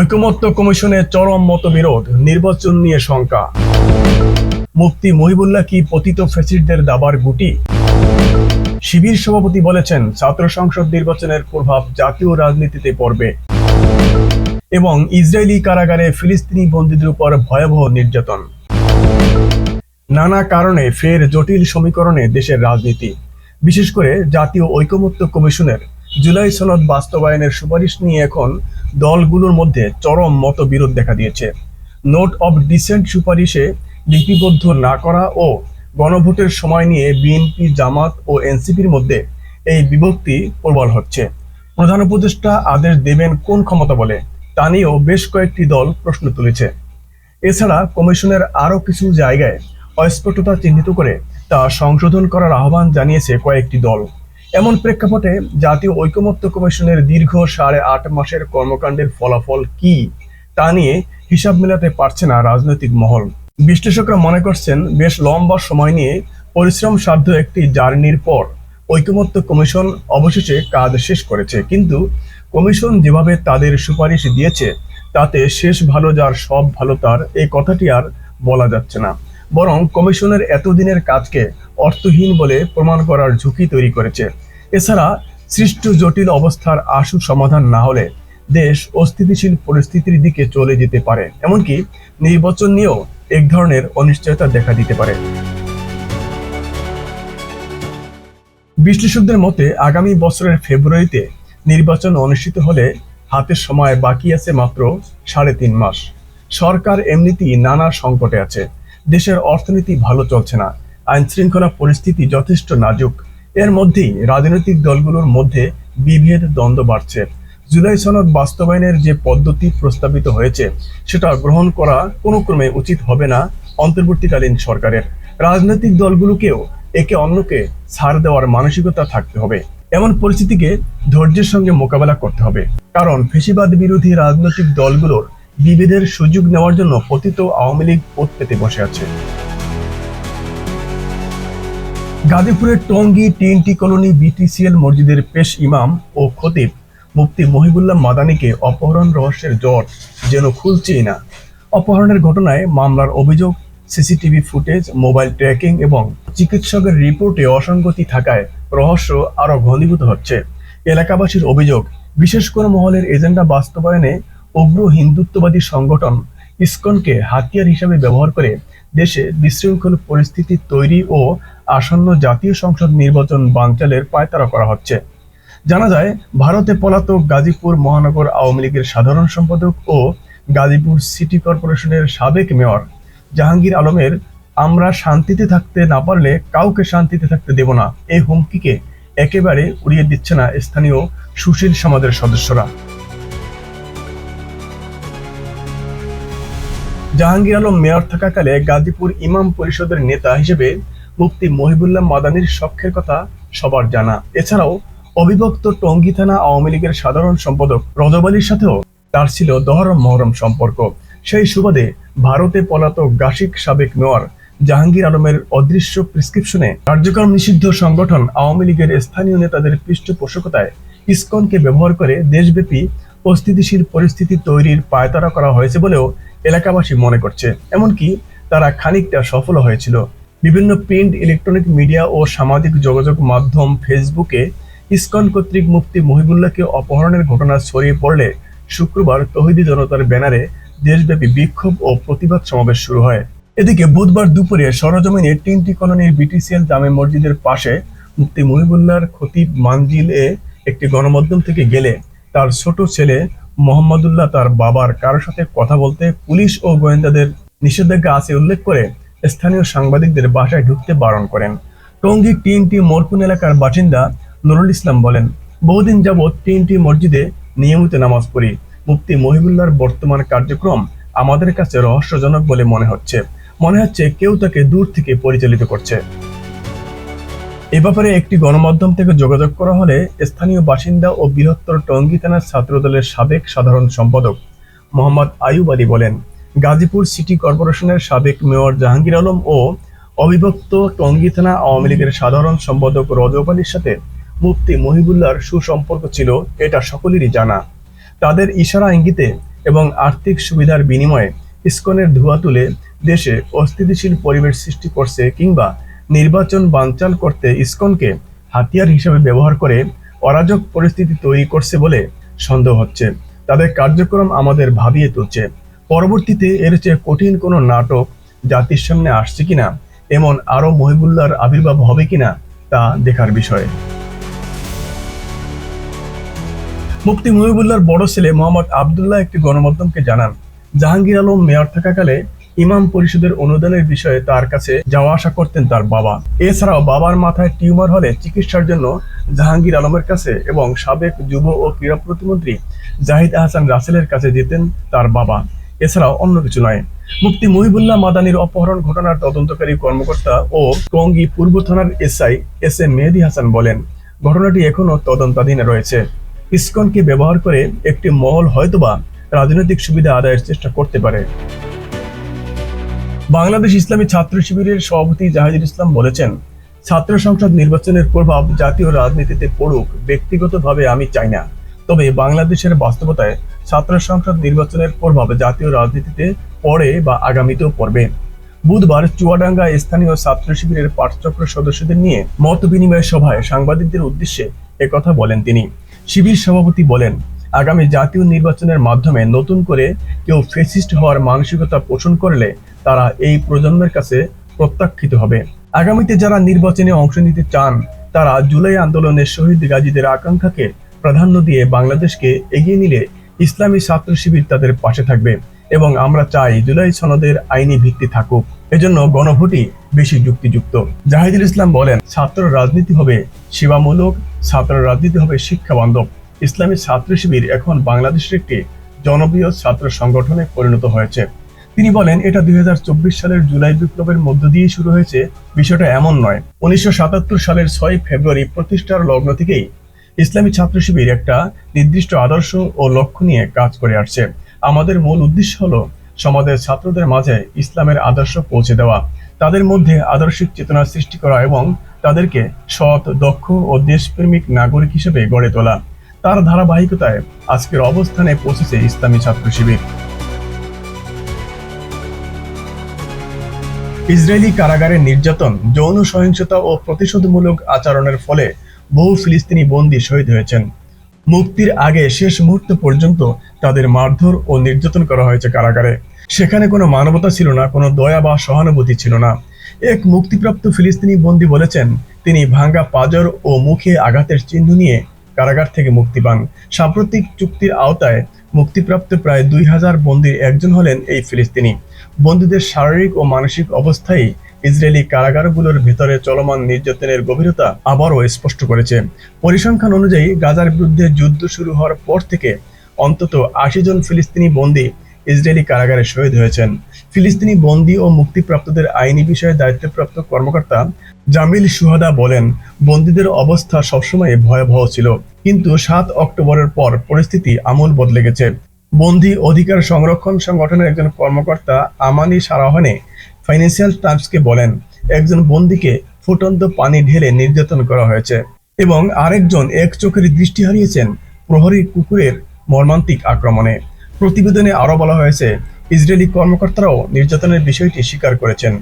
ঐকমত্য কমিশনে চরম মতবিরোধ, নির্বাচন নিয়ে শঙ্কা। মুফতি মহিবুল্লাহ কি পতিত ফ্যাসিস্টদের দাবার গুটি? শিবির সভাপতি বলেছেন ছাত্র সংসদ নির্বাচনের প্রভাব জাতীয় রাজনীতিতে পড়বে। এবং ইসরায়েলি কারাগারে ফিলিস্তিনি বন্দীদের উপর ভয়াবহ নির্যাতন। নানা কারণে ফের জটিল সমীকরণে দেশের রাজনীতি। বিশেষ করে জাতীয় ঐকমত্য কমিশনের জুলাই সনদ বাস্তবায়নের সুপারিশ নিয়ে এখন দলগুলোর মধ্যে চরম মতবিরোধ দেখা দিয়েছে। নোট অব ডিসেন্ট সুপারিশে লিপিবদ্ধ না করা ও গণভোটের সময় নিয়ে বিএনপি, জামাত ও এনসিপির মধ্যে এই বিভক্তি প্রবল হচ্ছে। প্রধান উপদেষ্টা আদেশ দেবেন কোন ক্ষমতা বলে, তা নিয়েও বেশ কয়েকটি দল প্রশ্ন তুলেছে। এছাড়া কমিশনের আরও কিছু জায়গায় অস্পষ্টতা চিহ্নিত করে তা সংশোধন করার আহ্বান জানিয়েছে কয়েকটি দল। এমন প্রেক্ষাপটে জাতীয় ঐকমত্য কমিশনের দীর্ঘ 8.5 মাসের কর্মকাণ্ডের ফলাফল কি, তা নিয়ে হিসাব মেলাতে পারছে না রাজনৈতিক মহল। বিশ্লেষকরা মনে করছেন বেশ লম্বা সময় নিয়ে পরিশ্রম সাধ্য একটি জার্নির পর ঐকমত্য কমিশন অবশেষে কাজ শেষ করেছে। কিন্তু কমিশন যেভাবে তাদের সুপারিশ দিয়েছে তাতে শেষ ভালো যার সব ভালো তার, এই কথাটি আর বলা যাচ্ছে না। বরং কমিশনের এতদিনের কাজকে অর্থহীন বলে প্রমাণ করার ঝুঁকি তৈরি করেছে। এছাড়া সৃষ্ট জটিল অবস্থার আশু সমাধান না হলে দেশ অস্থিতিশীল পরিস্থিতির দিকে চলে যেতে পারে, এমনকি নির্বাচন নিয়েও এক ধরনের অনিশ্চয়তা দেখা দিতে পারে। বিশ্লেষকদের মতে আগামী বছরের ফেব্রুয়ারিতে নির্বাচন অনুষ্ঠিত হলে হাতে সময় বাকি আছে মাত্র 3.5 মাস। সরকার এমনিতেই নানা সংকটে আছে, দেশের অর্থনীতি ভালো চলছে না, আইন শৃঙ্খলা পরিস্থিতি যথেষ্ট নাজুক। এর মধ্যেই রাজনৈতিক দলগুলোর মধ্যে বিভেদ, দ্বন্দ্ব বাড়ছে। জুলাই সনদ বাস্তবায়নের যে পদ্ধতি প্রস্তাবিত হয়েছে সেটা গ্রহণ করা কোনো ক্রমে উচিত হবে না অন্তর্বর্তীকালীন সরকারের। রাজনৈতিক দলগুলোকেও একে অন্যকে ছাড় দেওয়ার মানসিকতা থাকতে হবে। এমন পরিস্থিতিকে ধৈর্যের সঙ্গে মোকাবেলা করতে হবে, কারণ ফ্যাসিবাদ বিরোধী রাজনৈতিক দলগুলোর বিভেদের সুযোগ নেওয়ার জন্য পতিত আওয়ামী লীগ ওত পেতে বসে আছে। গাজীপুরের টঙ্গী টিএনটি কলোনি বিটিসিএল মসজিদের পেশ ইমাম ও খতিব মুফতি মহিবুল্লাহ মাদানীকে অপহরণ রহস্যের জট যেন খুলছেই না। অপহরণের ঘটনায় মামলার অভিযোগ, সিসিটিভি ফুটেজ, মোবাইল ট্র্যাকিং এবং চিকিৎসকের রিপোর্টে অসঙ্গতি থাকায় রহস্য আরো ঘনীভূত হচ্ছে। এলাকাবাসীর অভিযোগ, বিশেষ কোনো মহলের এজেন্ডা বাস্তবায়নে উগ্র হিন্দুত্ববাদী সংগঠন ইসকনকে হাতিয়ার হিসেবে ব্যবহার করে দেশে বিশৃঙ্খল পরিস্থিতি তৈরি ও আসন্ন জাতীয় সংসদ নির্বাচন বানচালের পায়তারা করা হচ্ছে। জানা যায়, ভারতে পলাতক গাজীপুর মহানগর আওয়ামী লীগের সাধারণ সম্পাদক ও গাজীপুর সিটি কর্পোরেশনের সাবেক মেয়র জাহাঙ্গীর আলমের আমরা শান্তিতে থাকতে না পারলে কাউকে শান্তিতে থাকতে দেব না এই হুমকিকে একেবারে উড়িয়ে দিচ্ছে না স্থানীয় সুশীল সমাজের সদস্যরা। জাহাঙ্গীর আলম মেয়র থাকাকালে গাজীপুর ইমাম পরিষদের নেতা হিসেবে মুফতি মহিবুল্লাহ মাদানীর শখের কথা সবার জানা। এছাড়াও অবিভক্ত টঙ্গী থানা আওয়ামী লীগের সাধারণ সম্পাদক রজব আলীর সাথেও তার ছিল দহরম মহরম সম্পর্ক। সেই সুবাদে ভারতে পলাতক গাশিক সাবেক মেয়র জাহাঙ্গীর আলমের অদৃশ্য প্রেসক্রিপশনে কার্যক্রম নিষিদ্ধ সংগঠন আওয়ামী লীগের স্থানীয় নেতাদের পৃষ্ঠপোষকতায় ইসকনকে ব্যবহার করে দেশব্যাপী অস্থিতিশীল পরিস্থিতি তৈরির পায়তারা করা হয়েছে বলেও এলাকাবাসী মনে করছে। এমনকি তারা খানিকটা সফল হয়েছিল। বিভিন্ন প্রিন্ট, ইলেকট্রনিক মিডিয়া ও সামাজিক যোগাযোগ মাধ্যম ফেসবুকে ইসকন কর্তৃক মুফতি মহিবুল্লাহকে অপহরণের ঘটনা ছড়িয়ে পড়লে শুক্রবার তৌহিদি জনতার ব্যানারে দেশব্যাপী বিক্ষোভ ও প্রতিবাদ সমাবেশ শুরু হয়। এদিকে বুধবার দুপুরে সরজমিনে টিএনটি কলোনির বিটিসিএল জামে মসজিদের পাশে মুফতি মহিবুল্লাহর খতিব মানজিল একটি গণমাধ্যম থেকে গেলে তার ছোট ছেলে মোহাম্মদুল্লাহ তার বাবার কারোর সাথে কথা বলতে পুলিশ ও গোয়েন্দাদের নিষেধাজ্ঞা আছে উল্লেখ করে স্থানীয় সাংবাদিকদের বাসায় ঢুকতে বারণ করেন। টঙ্গী টিএনটি মোরকুন এলাকার বাসিন্দা নুরুল ইসলাম বলেন, বহুদিন যাবৎ টিএনটি মসজিদে নিয়মিত নামাজ পড়ি। মুফতি মহিবুল্লাহর বর্তমান কার্যক্রম আমাদের কাছে রহস্যজনক বলে মনে হচ্ছে কেউ তাকে দূর থেকে পরিচালিত করছে। এ ব্যাপারে একটি গণমাধ্যম থেকে যোগাযোগ করা হলে স্থানীয় বাসিন্দা ও বৃহত্তর টঙ্গী থানার ছাত্রদলের সাবেক সাধারণ সম্পাদক মোহাম্মদ আয়ুব আলী বলেন, গাজীপুর সিটি কর্পোরেশনের সাবেক মেয়র জাহাঙ্গীর আলম ও অবিভক্ত টঙ্গী থানা আওয়ামী লীগের সাধারণ সম্পাদক রজব আলীর সাথে মুফতি মহিবুল্লাহর সুসম্পর্ক ছিল, এটা সকলেরই জানা। তাদের ইশারা ইঙ্গিতে এবং আর্থিক সুবিধার বিনিময়ে ইসকনের ধোঁয়া তুলে দেশে অস্থিতিশীল পরিবেশ সৃষ্টি করছে, কিংবা নির্বাচন বানচাল করতে ইসকনকে হাতিয়ার হিসেবে ব্যবহার করে অরাজক পরিস্থিতি তৈরি করছে বলে সন্দেহ হচ্ছে। তাদের কার্যক্রম আমাদের ভাবিয়ে তুলছে। পরবর্তীতে এর চেয়ে কঠিন কোনো নাটক জাতির সামনে আসছে কিনা, এমন আরো মহিবুল্লাহর আবির্ভাব হবে কিনা, তা দেখার বিষয়। মুফতি মহিবুল্লাহর বড় ছেলে মোহাম্মদ আবদুল্লাহ একটি গণমাধ্যমকে জানান, জাহাঙ্গীর আলম মেয়র থাকাকালে ইমাম পরিষদের অনুদানের বিষয়ে তার কাছে যাওয়া আসা করতেন তার বাবা। এছাড়াও বাবার মাথায় টিউমার হলে চিকিৎসার জন্য জাহাঙ্গীর আলমের কাছে এবং সাবেক যুব ও ক্রীড়া প্রতিমন্ত্রী জাহিদ আহসান রাসেলের কাছে যেতেন তার বাবা। এছাড়াও অন্য কিছু নয়। মুফতি মহিবুল্লাহ মাদানির অপহরণ ঘটনার তদন্তকারী কর্মকর্তা ও টঙ্গী পূর্ব থানার এসআই এস এ মেহেদী হাসান বলেন, ঘটনাটি এখনো তদন্তাধীনে রয়েছে। ইসকনকে ব্যবহার করে একটি মহল হয়তোবা রাজনৈতিক সুবিধা আদায়ের চেষ্টা করতে পারে। বাংলাদেশ ইসলামী ছাত্র শিবিরের সভাপতি জাহিদুল ইসলাম বলেছেন, ছাত্র সংসদ নির্বাচনের প্রভাব জাতীয় রাজনীতিতে পড়ুক ব্যক্তিগতভাবে আমি চাই না, তবে বাংলাদেশের বাস্তবতায় ছাত্র সংসদ নির্বাচনের প্রভাব জাতীয় রাজনীতিতে পড়ে বা আগামীতেও পড়বে। বুধবার চুয়াডাঙ্গা স্থানীয় ছাত্র শিবিরের পাঠচক্র সদস্যদের নিয়ে মত বিনিময় সভায় সাংবাদিকদের উদ্দেশ্যে একথা বলেন তিনি। শিবির সভাপতি বলেন, আগামী জাতীয় নির্বাচনের মাধ্যমে নতুন করে কেউ ফ্যাসিস্ট হওয়ার মানসিকতা পোষণ করলে তারা এই প্রজন্মের কাছে প্রত্যাখ্যিত হবে। আগামীতে যারা নির্বাচনে অংশ নিতে চান তারা জুলাই আন্দোলনের শহীদ গাজীদের আকাঙ্ক্ষাকে প্রাধান্য দিয়ে বাংলাদেশকে এগিয়ে নিলে ইসলামী ছাত্র শিবির তাদের পাশে থাকবে এবং আমরা চাই জুলাই সনদের আইনি ভিত্তি থাকুক। এজন্য গণভোটই বেশি যুক্তিযুক্ত। জাহিদুল ইসলাম বলেন, ছাত্র রাজনীতি হবে সেবামূলক, ছাত্র রাজনীতি হবে শিক্ষা বান্ধব। ইসলামী ছাত্র শিবির এখন বাংলাদেশের একটি জনপ্রিয় ছাত্র সংগঠনে পরিণত হয়েছে। তিনি বলেন, এটা 2024 সালের জুলাই বিপ্লবের মধ্য দিয়ে শুরু হয়েছে, বিষয়টা এমন নয়। 1977 সালের 6 ফেব্রুয়ারি প্রতিষ্ঠার লগ্ন থেকেই ইসলামী ছাত্র শিবির একটা নির্দিষ্ট আদর্শ ও লক্ষ্য নিয়ে কাজ করে আসছে। আমাদের মূল উদ্দেশ্য হলো সমাজের ছাত্রদের মাঝে ইসলামের আদর্শ পৌঁছে দেওয়া, তাদের মধ্যে আদর্শিক চেতনা সৃষ্টি করা এবং তাদেরকে সৎ, দক্ষ ও দেশপ্রেমিক নাগরিক হিসেবে গড়ে তোলা। তার ধারাবাহিকতায় আজকের অবস্থানে পৌঁছেছে ইসলামী ছাত্র শিবির। ইসরায়েলি কারাগারে নির্যাতন, যৌন সহিংসতা ও প্রতিশোধমূলক আচরণের ফলে বহু ফিলিস্তিনি বন্দী শহীদ হয়েছেন। মুক্তির আগে শেষ মুহূর্ত পর্যন্ত তাদের মারধর ও নির্যাতন করা হয়েছে কারাগারে। সেখানে কোনো মানবতা ছিল না, কোনো দয়া বা সহানুভূতি ছিল না। এক মুক্তিপ্রাপ্ত ফিলিস্তিনি বন্দী বলেছেন, তিনি ভাঙ্গা পাঁজর ও মুখে আঘাতের চিহ্ন নিয়ে কারাগার থেকে মুক্তি পান। সাম্প্রতিক চুক্তির আওতায় মুক্তিপ্রাপ্ত প্রায় 2000 বন্দীর একজন হলেন এই ফিলিস্তিনি। বন্দীদের শারীরিক ও মানসিক অবস্থায় ইসরায়েলি কারাগারগুলোর ভেতরে চলমান নির্যাতনের গভীরতা আবারও স্পষ্ট করেছে। পরিসংখ্যান অনুযায়ী গাজার বিরুদ্ধে যুদ্ধ শুরু হওয়ার পর থেকে অন্তত 80 জন ফিলিস্তিনি বন্দী ইসরায়েলি কারাগারে শহীদ হয়েছেন। ফিলিস্তিনি বন্দী ও মুক্তিপ্রাপ্তদের আইনি বিষয়ে দায়িত্বপ্রাপ্ত কর্মকর্তা জামিল সুহাদা বলেন, বন্দীদের অবস্থা সবসময় ভয়াবহ ছিল, কিন্তু 7 অক্টোবরের পর পরিস্থিতি আমূল বদলে গেছে। বন্দী অধিকার সংরক্ষণ সংগঠনের একজন কর্মকর্তা আমানি সারাহনে ফাইন্যান্সিয়াল টাইমসকে বলেন, একজন বন্দীকে ফুটন্ত পানি ঢেলে নির্যাতন করা হয়েছে এবং আরেকজন এক চোখের দৃষ্টি হারিয়েছেন প্রহরী কুকুরের মর্মান্তিক আক্রমণে। প্রতিবেদনে আরো বলা হয়েছে, ইসরায়েলি কর্মকর্তারাও নির্যাতনের বিষয়টি স্বীকার করেছেন।